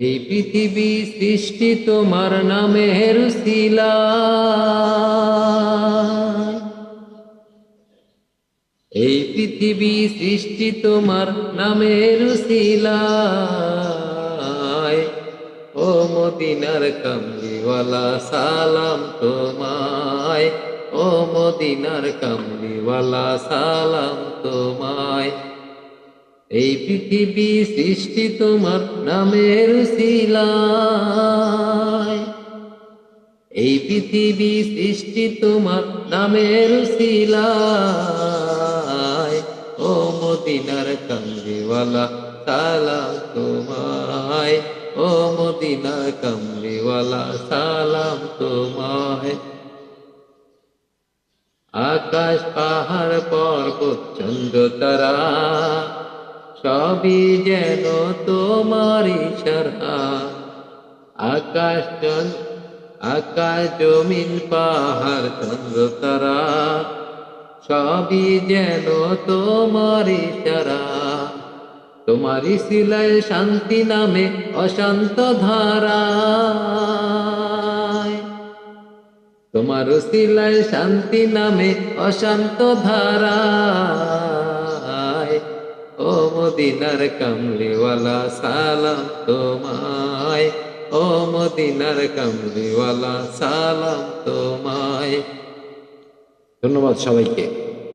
এই পৃথিবী সৃষ্টি তোমার নামের উসিলায়, এই পৃথিবী সৃষ্টি তোমার নামের উসিলায়। ও মদিনার কামলিওয়ালা সালাম তোমায়, ও মদিনার কামলিওয়ালা সালাম তোমায়। এই পৃথিবী সৃষ্টি তোমার নামের উসিলায়, এই পৃথিবী সৃষ্টি তোমার নামের উসিলায়। ও মদিনার কামলিওয়ালা সালাম তোমায়, ও মদিনার কামলিওয়ালা সালাম তোমায়। আকাশ পাহাড় পর্বত চন্দ্র তারা সবই যেন তোমার ইশারা। আকাশ জমিন পাহাড় চন্দ্র তারা সবই যেন তোমার ইশারা। তোমারই সিলায় শান্তি নামে অশান্ত ধারা, তোমার সিলায় শান্তি নামে অশান্ত ধারায়। ও মদিনার কামলিওয়ালা সালাম তোমায়, ও মদিনার কামলিওয়ালা সালাম তোমায়। ধন্যবাদ সবাইকে।